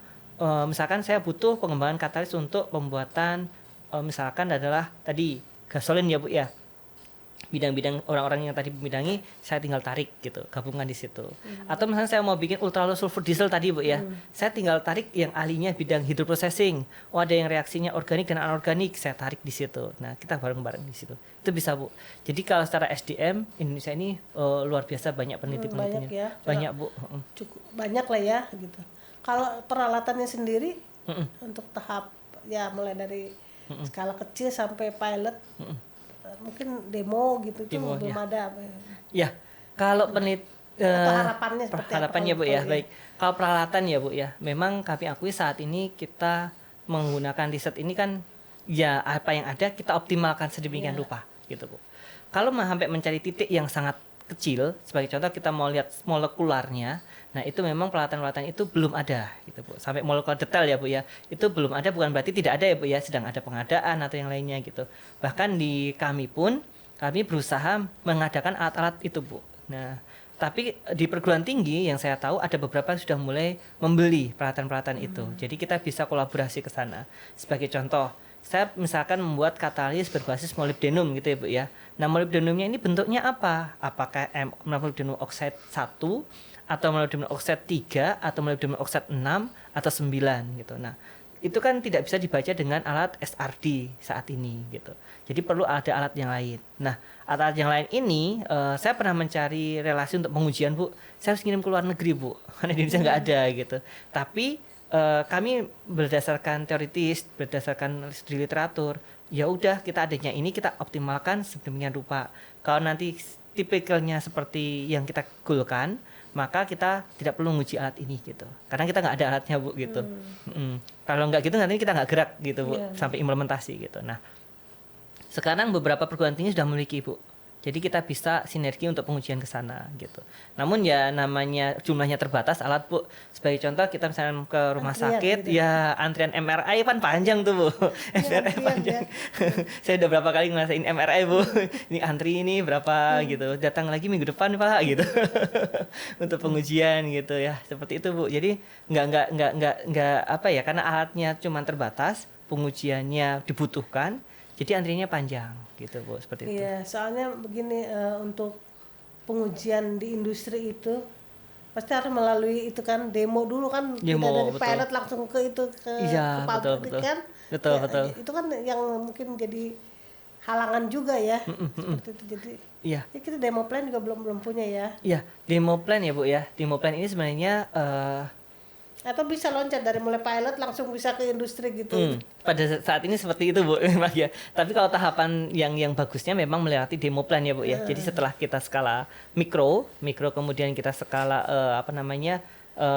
misalkan saya butuh pengembangan katalis untuk pembuatan misalkan adalah tadi gasolin ya Bu ya. Bidang-bidang orang-orang yang tadi membidangi saya tinggal tarik gitu, gabungan di situ. Atau misalnya saya mau bikin ultra low sulfur diesel tadi Bu ya. Saya tinggal tarik yang ahlinya bidang hydroprocessing. Ada yang reaksinya organik dan anorganik, saya tarik di situ. Nah, kita bareng-bareng di situ. Itu bisa Bu. Jadi kalau secara SDM Indonesia ini luar biasa banyak peneliti-penelitinya. Banyak ya. Banyak Bu. Cukup banyak lah ya gitu. Kalau peralatannya sendiri untuk tahap ya mulai dari skala kecil sampai pilot, mungkin demo gitu itu belum ada. Ya, kalau atau harapannya seperti harapannya Bu ya, baik. Kalau peralatan ya Bu ya, memang kami akui saat ini kita menggunakan riset ini kan ya apa yang ada kita optimalkan sedemikian rupa gitu Bu. Kalau sampai mencari titik yang sangat kecil, sebagai contoh kita mau lihat molekularnya, nah itu memang peralatan-peralatan itu belum ada gitu Bu. Sampai molekular detail ya Bu ya, itu belum ada, bukan berarti tidak ada ya Bu ya, sedang ada pengadaan atau yang lainnya gitu. Bahkan di kami pun, kami berusaha mengadakan alat-alat itu Bu. Nah, tapi di perguruan tinggi yang saya tahu ada beberapa yang sudah mulai membeli peralatan-peralatan itu. Jadi kita bisa kolaborasi ke sana. Sebagai contoh, saya misalkan membuat katalis berbasis molybdenum gitu ya Bu ya. Nah, molybdenumnya ini bentuknya apa? Apakah molybdenum oxide 1 atau molybdenum oxide 3 atau molybdenum oxide 6 atau 9 gitu. Nah, itu kan tidak bisa dibaca dengan alat SRD saat ini gitu. Jadi perlu ada alat yang lain. Nah, alat yang lain ini saya pernah mencari relasi untuk pengujian Bu. Saya harus ngirim ke luar negeri Bu, karena di Indonesia nggak ada gitu. Tapi kami berdasarkan teoritis, berdasarkan di literatur, ya udah kita adanya ini kita optimalkan sedemikian rupa. Kalau nanti tipikalnya seperti yang kita goalkan, maka kita tidak perlu menguji alat ini gitu, karena kita nggak ada alatnya Bu gitu. Kalau nggak gitu nanti kita nggak gerak gitu Bu, sampai implementasi gitu. Nah, sekarang beberapa perguruan tinggi sudah memiliki Bu, jadi kita bisa sinergi untuk pengujian ke sana gitu. Namun ya namanya jumlahnya terbatas alat Bu. Sebagai contoh kita misalnya ke rumah sakit gitu. Ya antrian MRI kan panjang tuh Bu. MRI panjang. Saya udah berapa kali ngerasain MRI Bu. Ini antri ini berapa gitu. Datang lagi minggu depan Pak gitu. Untuk pengujian gitu ya. Seperti itu Bu. Jadi nggak apa ya, karena alatnya cuma terbatas, pengujiannya dibutuhkan. Jadi antrinya panjang gitu Bu, seperti itu. Iya, soalnya begini, untuk pengujian di industri itu pasti harus melalui itu kan demo dulu kan, tidak dari betul. Pilot langsung ke itu ke pabrik kan. Betul, ya, betul. Itu kan yang mungkin jadi halangan juga ya. Seperti itu. Jadi ya kita demo plan juga belum punya ya. Iya, demo plan ya Bu ya. Demo plan ini sebenarnya atau bisa loncat dari mulai pilot langsung bisa ke industri gitu. Pada saat ini seperti itu Bu memang ya. Tapi kalau tahapan yang bagusnya memang melewati demo plan ya Bu ya. Jadi setelah kita skala mikro kemudian kita skala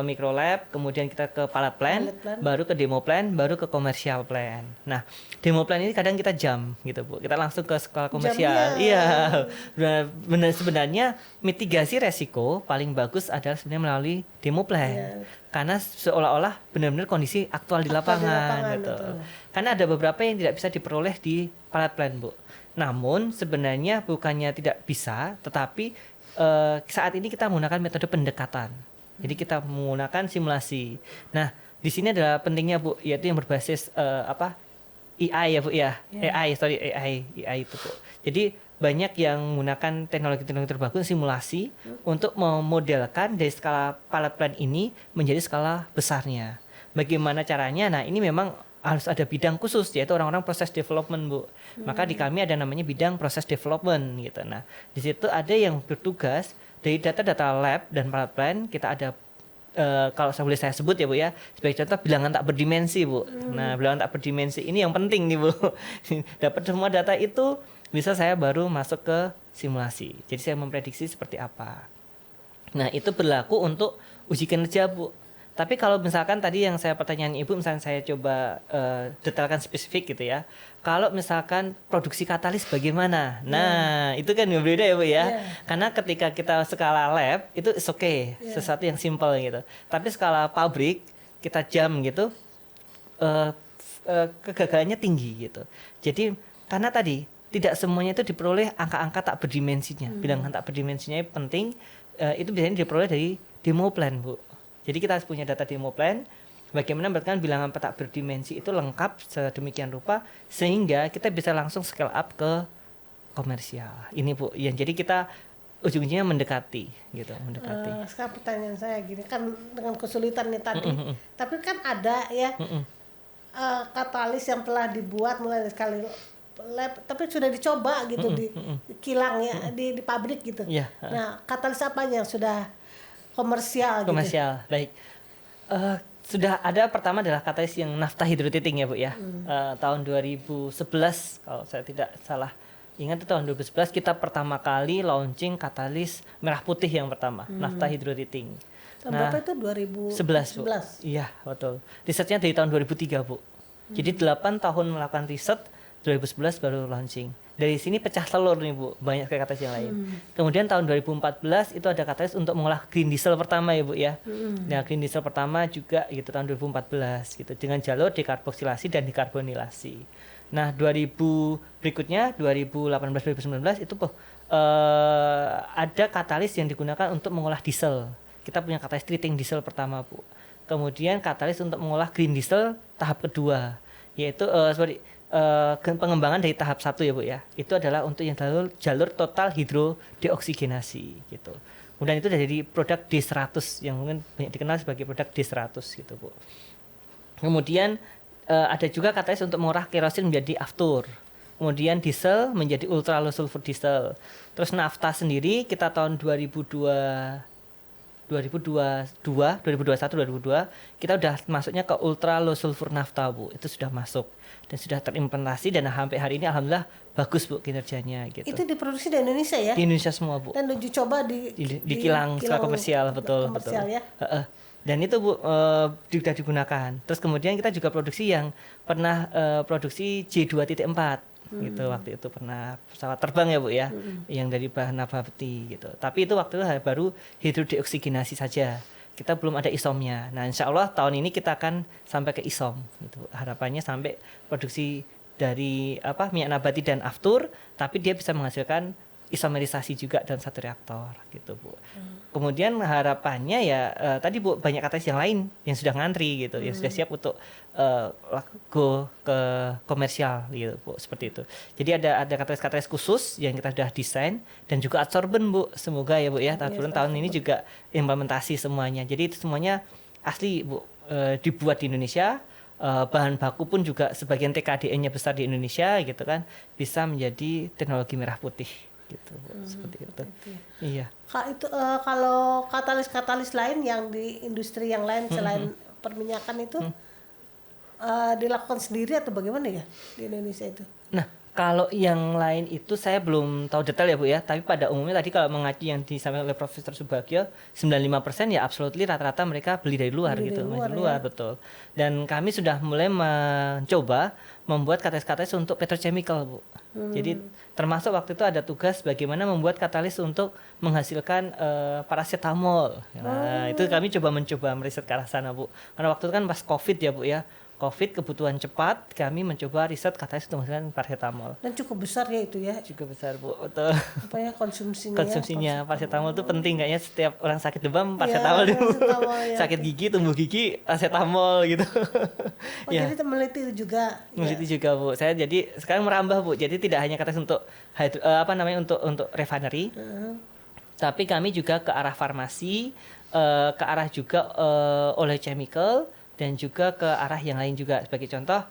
micro lab, kemudian kita ke pilot plan, baru ke demo plan, baru ke commercial plan. Nah, demo plan ini kadang kita jam gitu Bu. Kita langsung ke skala komersial. Iya. Benar, sebenarnya mitigasi resiko paling bagus adalah sebenarnya melalui demo plan. Karena seolah-olah benar-benar kondisi aktual di lapangan gitu. Betul. Karena ada beberapa yang tidak bisa diperoleh di pilot plan Bu. Namun sebenarnya bukannya tidak bisa, tetapi saat ini kita menggunakan metode pendekatan. Jadi kita menggunakan simulasi. Nah, di sini adalah pentingnya Bu, yaitu yang berbasis AI ya Bu ya. AI itu Bu. Jadi banyak yang menggunakan teknologi-teknologi terbaru simulasi untuk memodelkan dari skala pilot plant ini menjadi skala besarnya. Bagaimana caranya? Nah, ini memang harus ada bidang khusus, yaitu orang-orang proses development Bu. Maka di kami ada namanya bidang proses development gitu. Nah, di situ ada yang bertugas dari data-data lab dan pilot plant. Kita ada kalau boleh saya sebut ya Bu ya, sebagai contoh bilangan tak berdimensi Bu. Nah, bilangan tak berdimensi ini yang penting nih Bu. Dapat semua data itu bisa saya baru masuk ke simulasi. Jadi saya memprediksi seperti apa. Nah, itu berlaku untuk uji kinerja Bu. Tapi kalau misalkan tadi yang saya pertanyaan Ibu, misalkan saya coba detailkan spesifik gitu ya. Kalau misalkan produksi katalis bagaimana? Nah, itu kan berbeda ya Bu ya. Karena ketika kita skala lab itu is okay, sesuatu yang simple gitu. Tapi skala pabrik kita jam gitu, kegagalannya tinggi gitu. Jadi karena tadi tidak semuanya itu diperoleh angka-angka tak berdimensinya. Bilangan tak berdimensinya penting, itu biasanya diperoleh dari demo plan Bu. Jadi kita harus punya data demo plan, bagaimana membuatkan bilangan tak berdimensi itu lengkap sedemikian rupa sehingga kita bisa langsung scale up ke komersial. Ini Bu, yang jadi kita ujung-ujungnya mendekati gitu, mendekati. Sekarang pertanyaan saya gini, kan dengan kesulitannya tadi, tapi kan ada ya katalis yang telah dibuat mulai dari sekali lab, tapi sudah dicoba gitu di kilang ya, di pabrik gitu. Nah, katalis apa yang sudah komersial gitu. Baik. Sudah ada pertama adalah katalis yang nafta hidrotiting ya Bu ya. Tahun 2011 kalau saya tidak salah ingat, itu tahun 2011 kita pertama kali launching katalis merah putih yang pertama, nafta hidrotiting. Tahun berapa itu? 2011 Bu. Iya, betul. Risetnya dari tahun 2003 Bu. Jadi 8 tahun melakukan riset, 2011 baru launching. Dari sini pecah telur nih Bu, banyak kayak katalis yang lain. Kemudian tahun 2014 itu ada katalis untuk mengolah green diesel pertama ya Bu ya. Nah, green diesel pertama juga gitu tahun 2014 gitu dengan jalur dekarboksilasi dan dekarbonilasi. Nah, 2000 berikutnya 2018 2019 itu ada katalis yang digunakan untuk mengolah diesel. Kita punya katalis treating diesel pertama Bu. Kemudian katalis untuk mengolah green diesel tahap kedua, yaitu pengembangan dari tahap 1 ya Bu ya. Itu adalah untuk yang jalur total hidrodeoksigenasi gitu. Kemudian itu dari produk D100 yang mungkin banyak dikenal sebagai produk D100 gitu Bu. Kemudian ada juga katalis untuk mengolah kerosin menjadi aftur. Kemudian diesel menjadi ultra low sulfur diesel. Terus nafta sendiri kita tahun 2021 kita udah masuknya ke ultra low sulfur nafta Bu. Itu sudah masuk dan sudah terimplementasi dan sampai hari ini alhamdulillah bagus Bu kinerjanya gitu. Itu diproduksi di Indonesia ya? Di Indonesia semua Bu. Dan uji coba di kilang skala komersial betul. Ya? Dan itu Bu sudah digunakan. Terus kemudian kita juga produksi yang pernah produksi J2.4 gitu, waktu itu pernah pesawat terbang ya Bu ya, yang dari bahan nabati gitu. Tapi itu waktu itu baru hidrodeoksigenasi saja. Kita belum ada isomnya. Nah, insya Allah tahun ini kita akan sampai ke isom gitu. Harapannya sampai produksi dari minyak nabati dan aftur, tapi dia bisa menghasilkan isomerisasi juga dalam satu reaktor gitu Bu. Kemudian harapannya ya tadi Bu, banyak katalis yang lain yang sudah ngantri gitu, yang sudah siap untuk go ke komersial gitu Bu, seperti itu. Jadi ada katalis-katalis khusus yang kita sudah desain dan juga adsorben Bu. Semoga ya Bu ya tahun ini juga implementasi semuanya. Jadi itu semuanya asli Bu, dibuat di Indonesia. Bahan baku pun juga sebagian TKDN-nya besar di Indonesia gitu kan, bisa menjadi teknologi merah putih gitu seperti itu. Iya. Kalau katalis lain yang di industri yang lain selain perminyakan itu dilakukan sendiri atau bagaimana ya di Indonesia itu? Nah, kalau yang lain itu saya belum tahu detail ya Bu ya, tapi pada umumnya tadi kalau mengacu yang disampaikan oleh Profesor Subagio, 95% ya absolutely rata-rata mereka beli dari luar gitu, dari luar betul. Dan kami sudah mulai mencoba membuat katalis-katalis untuk petrochemical Bu. Jadi termasuk waktu itu ada tugas bagaimana membuat katalis untuk menghasilkan paracetamol. Nah, itu kami mencoba meriset ke arah sana Bu. Karena waktu itu kan pas Covid ya Bu ya, COVID kebutuhan cepat, kami mencoba riset katalis untuk menghasilkan paracetamol. Dan cukup besar ya itu ya. Juga besar Bu, betul. Apa ya konsumsinya? Konsumsinya paracetamol itu penting, kayaknya setiap orang sakit demam paracetamol Iya, dulu. paracetamol, ya. Sakit gigi, tumbuh gigi, paracetamol gitu. Oh, Ya. jadi meneliti juga. Meneliti juga Bu. Saya jadi sekarang merambah Bu. Jadi tidak hanya katalis untuk untuk refinery, tapi kami juga ke arah farmasi, ke arah juga oleh chemical, dan juga ke arah yang lain juga. Sebagai contoh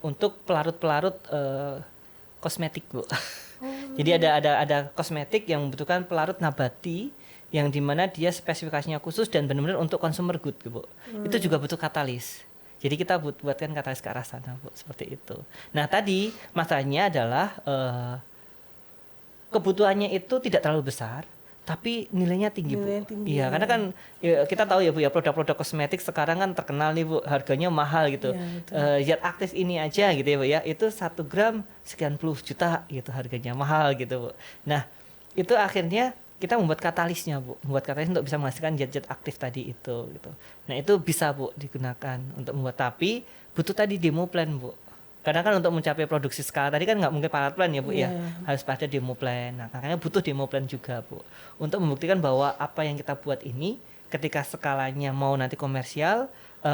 untuk pelarut-pelarut kosmetik Bu. Jadi ada kosmetik yang membutuhkan pelarut nabati yang dimana dia spesifikasinya khusus dan benar-benar untuk consumer good Bu. Itu juga butuh katalis. Jadi kita buatkan katalis ke arah sana Bu, seperti itu. Nah tadi masalahnya adalah kebutuhannya itu tidak terlalu besar, tapi nilainya tinggi Bu. Iya, karena kan ya, kita tahu ya Bu ya, produk-produk kosmetik sekarang kan terkenal nih Bu, harganya mahal gitu. Zat aktif ini aja gitu ya Bu ya, itu 1 gram sekian puluh juta gitu harganya, mahal gitu Bu. Nah itu akhirnya kita membuat katalisnya Bu, membuat katalis untuk bisa menghasilkan zat-zat aktif tadi itu gitu. Nah itu bisa Bu digunakan untuk membuat, tapi butuh tadi demo plan Bu. Karena kan untuk mencapai produksi skala tadi kan nggak mungkin pilot plan ya Bu ya, harus pada demo plan. Nah makanya butuh demo plan juga Bu, untuk membuktikan bahwa apa yang kita buat ini ketika skalanya mau nanti komersial,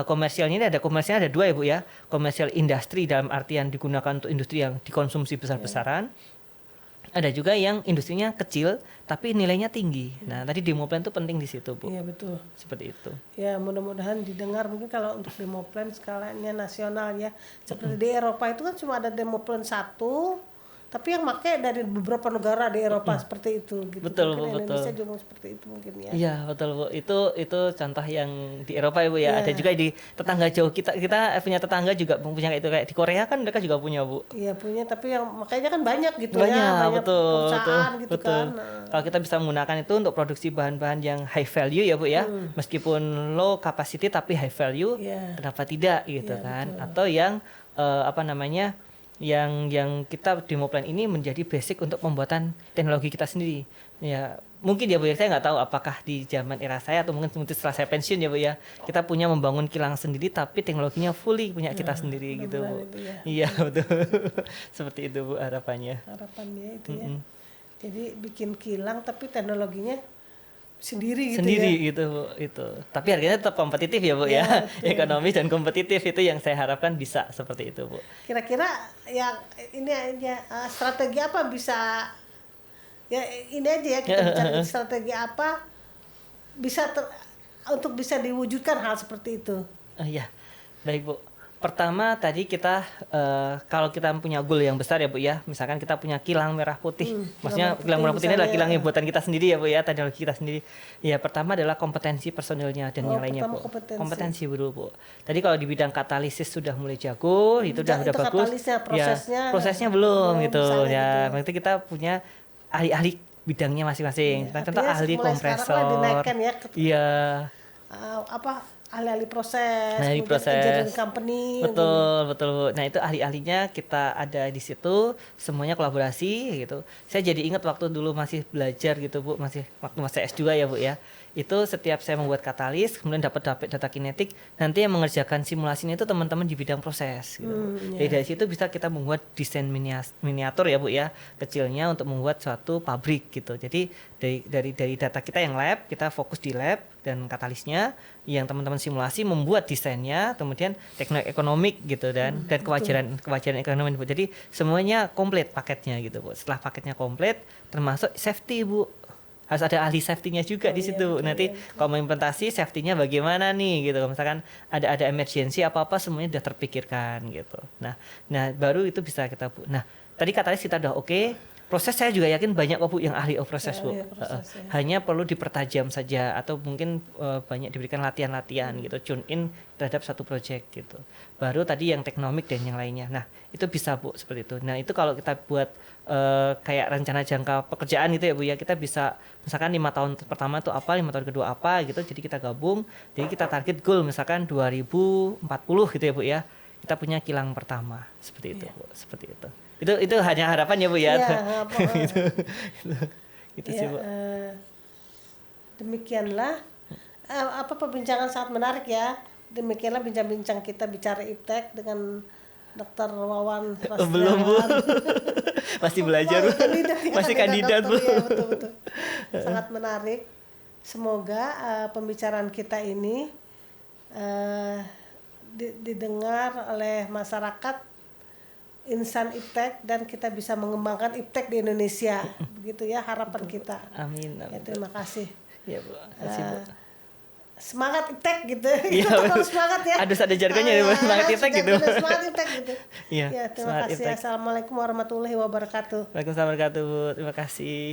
komersialnya ini ada komersialnya ada 2 ya Bu ya, komersial industri dalam artian digunakan untuk industri yang dikonsumsi besar-besaran. Ada juga yang industrinya kecil tapi nilainya tinggi. Nah, tadi demo plan itu penting di situ, Bu. Iya, betul. Seperti itu. Ya, mudah-mudahan didengar. Mungkin kalau untuk demo plan skalanya nasional ya. Seperti di Eropa itu kan cuma ada demo plan 1, tapi yang pakai dari beberapa negara di Eropa seperti itu gitu. Betul, mungkin Bu, Indonesia betul. juga seperti itu mungkin ya. Iya, betul, Bu. Itu contoh yang di Eropa ya, Bu ya. Ada juga di tetangga jauh kita punya tetangga juga punya kayak itu, kayak di Korea kan mereka juga punya, Bu. Iya, punya, tapi yang makanya kan banyak gitu Banyak, ya. Banyak betul, perusahaan gitu betul. kan. Nah, Kalau kita bisa menggunakan itu untuk produksi bahan-bahan yang high value ya Bu ya, meskipun low capacity tapi high value, Iya. kenapa tidak gitu kan? Atau yang yang kita demo plan ini menjadi basic untuk pembuatan teknologi kita sendiri. Ya mungkin ya Bu ya, saya nggak tahu apakah di zaman era saya atau mungkin setelah saya pensiun ya Bu ya, kita punya membangun kilang sendiri tapi teknologinya fully punya kita sendiri gitu Bu. itu ya. Iya betul. Seperti itu Bu harapannya. Harapannya itu ya. Jadi bikin kilang tapi teknologinya sendiri gitu Sendiri ya. gitu Bu, itu. Tapi harganya tetap kompetitif ya Bu ya. Ekonomis dan kompetitif itu yang saya harapkan bisa seperti itu Bu. Kira-kira yang ini aja strategi apa bisa ya ini aja ya kita bicara strategi apa bisa untuk bisa diwujudkan hal seperti itu. Iya, baik Bu. Pertama tadi kita kalau kita punya goal yang besar ya Bu ya, misalkan kita punya kilang merah putih, maksudnya kilang merah putih ini adalah kilang yang buatan kita sendiri ya Bu ya, teknologi kita sendiri. Ya pertama adalah kompetensi personilnya dan yang lainnya Bu. Kompetensi dulu Bu. Tadi kalau di bidang katalisis sudah mulai jago, itu udah bagus. Prosesnya, ya, prosesnya belum gitu ya. Gitu. Nanti kita punya ahli-ahli bidangnya masing-masing. Contoh ahli kompresor. Iya. Ahli-ahli proses, ahli proses, engineering company, betul Bu. Nah itu ahli-ahlinya kita ada di situ, semuanya kolaborasi gitu. Saya jadi ingat waktu dulu masih belajar gitu Bu, waktu masih S2 ya Bu ya. Itu setiap saya membuat katalis, kemudian dapat data kinetik, nanti yang mengerjakan simulasinya itu teman-teman di bidang proses gitu. Jadi dari situ bisa kita membuat desain miniatur ya Bu ya, kecilnya untuk membuat suatu pabrik gitu. Jadi dari data kita yang lab, kita fokus di lab dan katalisnya, yang teman-teman simulasi membuat desainnya, kemudian teknik ekonomik gitu dan kewajaran ekonomi Bu. Jadi semuanya komplit paketnya gitu Bu. Setelah paketnya komplit, termasuk safety Bu. Harus ada ahli safety-nya juga di situ. Nanti kalau mengimplementasi safety-nya bagaimana nih gitu. Misalkan ada emergency apa-apa semuanya sudah terpikirkan gitu. Nah baru itu bisa kita Bu. Nah, tadi katalis kita udah oke. Proses saya juga yakin banyak kok Bu yang ahli proses Bu. Hanya perlu dipertajam saja atau mungkin banyak diberikan latihan-latihan gitu, tune in terhadap satu project gitu. Baru tadi yang teknomik dan yang lainnya. Nah, itu bisa Bu seperti itu. Nah, itu kalau kita buat kayak rencana jangka pekerjaan gitu ya Bu ya, kita bisa misalkan 5 tahun pertama itu apa, 5 tahun kedua apa gitu. Jadi kita gabung. Jadi kita target goal misalkan 2040 gitu ya Bu ya. Kita punya kilang pertama seperti itu Bu, seperti itu. Itu hanya harapan ya Bu ya. Gitu sih Bu. Demikianlah perbincangan sangat menarik ya. demikianlah bincang-bincang kita bicara iptek dengan Dr. Wawan Belum Bu, masih belajar Bu. Masih kandidat Bu. Ya, betul. Sangat menarik. Semoga pembicaraan kita ini didengar oleh masyarakat insan iptek dan kita bisa mengembangkan iptek di Indonesia. Begitu ya harapan kita. Amin. Ya, terima kasih. Ya Bu, makasih Bu. Semangat iptek gitu. Iya, Kita harus semangat ya. Ada jargonnya ya, Bu. Semangat iptek gitu. Semangat iptek gitu. Iya, Ya, terima semangat kasih. iptek. Assalamualaikum warahmatullahi wabarakatuh. Waalaikumsalam warahmatullahi wabarakatuh Bu. Terima kasih.